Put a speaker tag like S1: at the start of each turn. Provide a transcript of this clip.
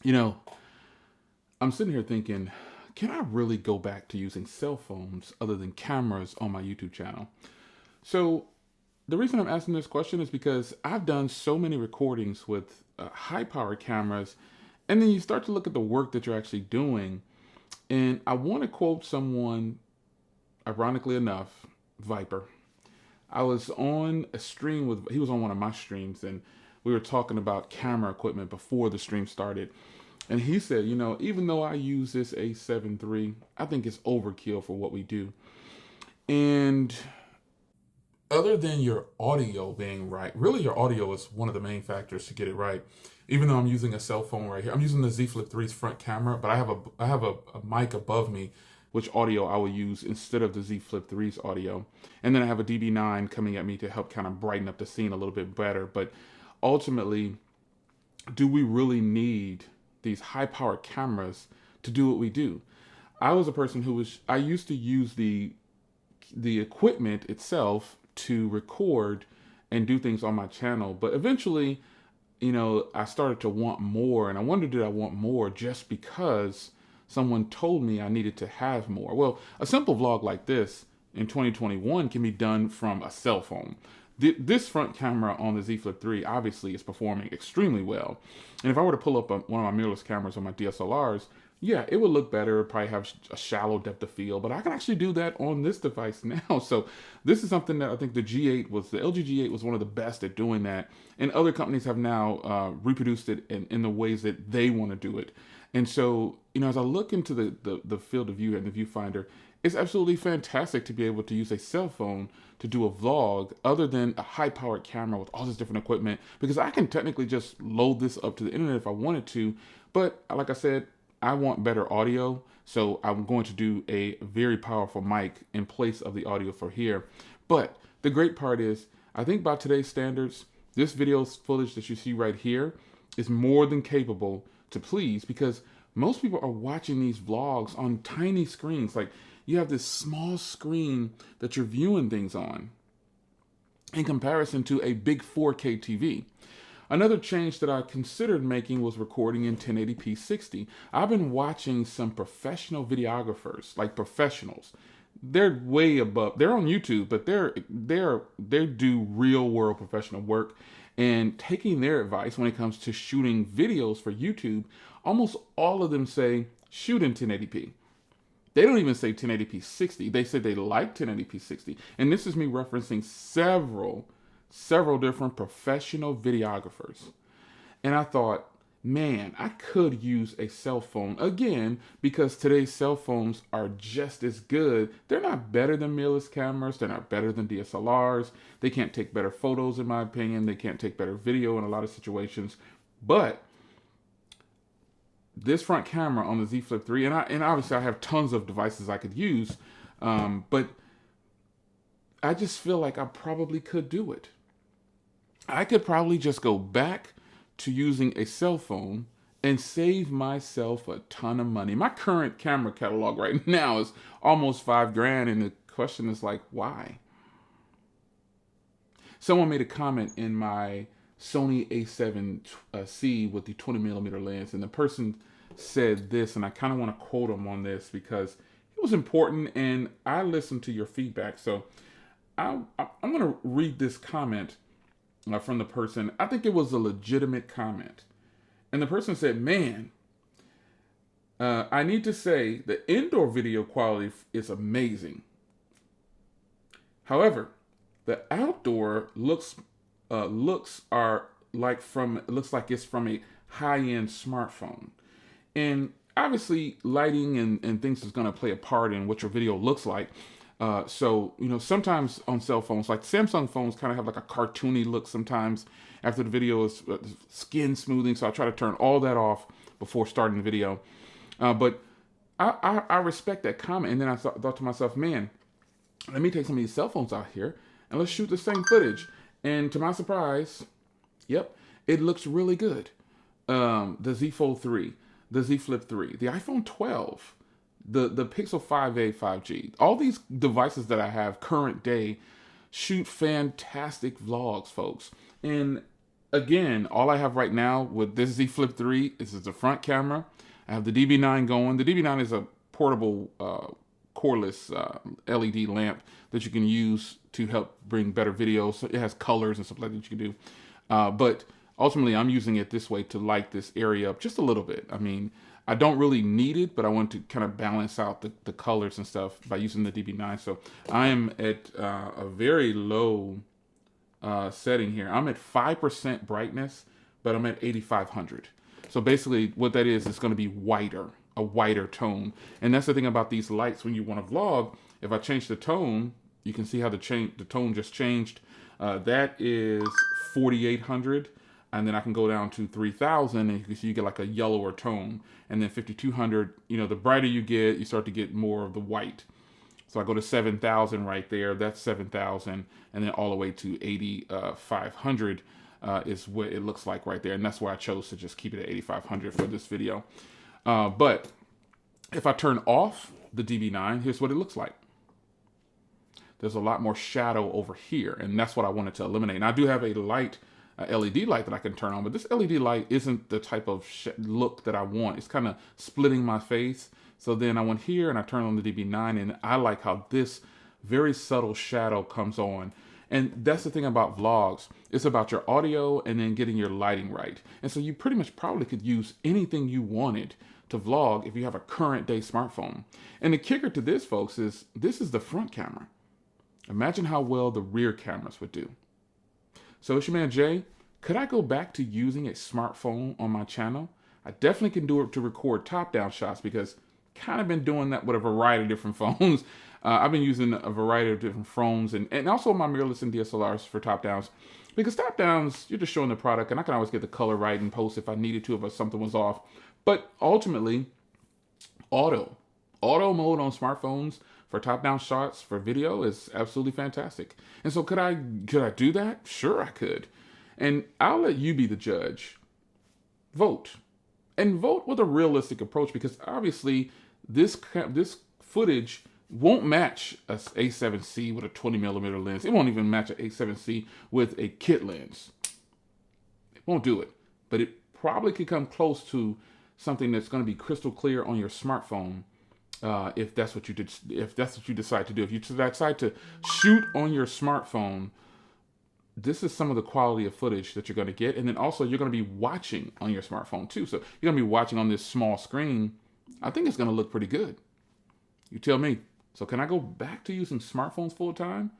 S1: You know, I'm sitting here thinking, can I really go back to using cell phones other than cameras on my YouTube channel? So, the reason I'm asking this question is because I've done so many recordings with high power cameras, and then you start to look at the work that you're actually doing. And I want to quote someone, ironically enough, Viper. I was on a stream he was on one of my streams, and we were talking about camera equipment before the stream started. And he said, even though I use this A7 III, I think it's overkill for what we do. And other than your audio being right, really your audio is one of the main factors to get it right. Even though I'm using a cell phone right here, I'm using the Z Flip 3's front camera, but I have a mic above me, which audio I will use instead of the Z Flip 3's audio. And then I have a DB9 coming at me to help kind of brighten up the scene a little bit better. But ultimately, do we really need these high powered cameras to do what we do? I was a person I used to use the equipment itself to record and do things on my channel. But eventually, I started to want more. And I wondered, did I want more just because someone told me I needed to have more? Well, a simple vlog like this in 2021 can be done from a cell phone. This front camera on the Z Flip 3 obviously is performing extremely well. And if I were to pull up one of my mirrorless cameras on my DSLRs, yeah, it would look better, probably have a shallow depth of field, but I can actually do that on this device now. So this is something that I think the LG G8 was one of the best at doing that. And other companies have now reproduced it in the ways that they want to do it. And so, as I look into the field of view and the viewfinder, it's absolutely fantastic to be able to use a cell phone to do a vlog other than a high powered camera with all this different equipment, because I can technically just load this up to the internet if I wanted to. But like I said, I want better audio, so I'm going to do a very powerful mic in place of the audio for here. But the great part is, I think by today's standards, this video footage that you see right here is more than capable to please, because most people are watching these vlogs on tiny screens. Like, you have this small screen that you're viewing things on in comparison to a big 4K TV. Another change that I considered making was recording in 1080p 60. I've been watching some professional videographers, like professionals. They're way above. They're on YouTube, but they do real world professional work, and taking their advice when it comes to shooting videos for YouTube. Almost all of them say shoot in 1080p. They don't even say 1080p 60. They say they like 1080p 60. And this is me referencing several different professional videographers. And I thought, man, I could use a cell phone again, because today's cell phones are just as good. They're not better than mirrorless cameras. They're not better than DSLRs. They can't take better photos, in my opinion. They can't take better video in a lot of situations. But this front camera on the Z Flip 3, and obviously I have tons of devices I could use, but I just feel like I probably could do it. I could probably just go back to using a cell phone and save myself a ton of money. My current camera catalog right now is almost $5,000, and the question is like, why? Someone made a comment in my Sony A7c with the 20mm lens, and the person said this, and I kind of want to quote him on this because it was important, and I listened to your feedback. So I'm going to read this comment from the person. I think it was a legitimate comment. And the person said, man, I need to say the indoor video quality is amazing. However, the outdoor looks like it's from a high-end smartphone. And obviously lighting and things is going to play a part in what your video looks like. So, sometimes on cell phones, like Samsung phones, kind of have like a cartoony look sometimes after the video is skin smoothing. So I try to turn all that off before starting the video. But I respect that comment. And then I thought to myself, man, let me take some of these cell phones out here and let's shoot the same footage. And to my surprise, yep, it looks really good. The Z Fold 3, the Z Flip 3, the iPhone 12, the Pixel 5a 5G, all these devices that I have current day shoot fantastic vlogs, folks. And again, all I have right now with this Z Flip 3 is the front camera. I have the DB9 going. The DB9 is a portable coreless LED lamp that you can use to help bring better videos. So it has colors and stuff like that you can do. But ultimately, I'm using it this way to light this area up just a little bit. I mean, I don't really need it, but I want to kind of balance out the colors and stuff by using the DB9. So I am at a very low setting here. I'm at 5% brightness, but I'm at 8500. So basically what that is, it's going to be whiter, a whiter tone. And that's the thing about these lights when you want to vlog. If I change the tone, you can see how the tone just changed. That is 4800. And then I can go down to 3000 and you can see you get like a yellower tone. And then 5200, you know, the brighter you get, you start to get more of the white. So I go to 7,000 right there. That's 7,000. And then all the way to 8,500 is what it looks like right there. And that's why I chose to just keep it at 8,500 for this video. But if I turn off the DB9, here's what it looks like. There's a lot more shadow over here. And that's what I wanted to eliminate. And I do have a light, LED light that I can turn on. But this LED light isn't the type of look that I want. It's kind of splitting my face. So then I went here and I turned on the DB9 and I like how this very subtle shadow comes on. And that's the thing about vlogs. It's about your audio and then getting your lighting right. And so you pretty much probably could use anything you wanted to vlog if you have a current day smartphone. And the kicker to this, folks, is this is the front camera. Imagine how well the rear cameras would do. So it's your man Jay. Could I go back to using a smartphone on my channel? I definitely can do it to record top-down shots because kind of been doing that with a variety of different phones. I've been using a variety of different phones and also my mirrorless and DSLRs for top downs. Because top downs, you're just showing the product and I can always get the color right and post if I needed to, if something was off. But ultimately, auto mode on smartphones for top down shots for video is absolutely fantastic. And so could I do that? Sure, I could. And I'll let you be the judge. Vote. And vote with a realistic approach because obviously this footage won't match a A7C with a 20mm lens. It won't even match an A7C with a kit lens. It won't do it. But it probably could come close to something that's going to be crystal clear on your smartphone if that's what you did. If that's what you decide to do. If you decide to shoot on your smartphone, this is some of the quality of footage that you're going to get. And then also you're going to be watching on your smartphone too. So you're going to be watching on this small screen. I think it's going to look pretty good. You tell me. So can I go back to using smartphones full time?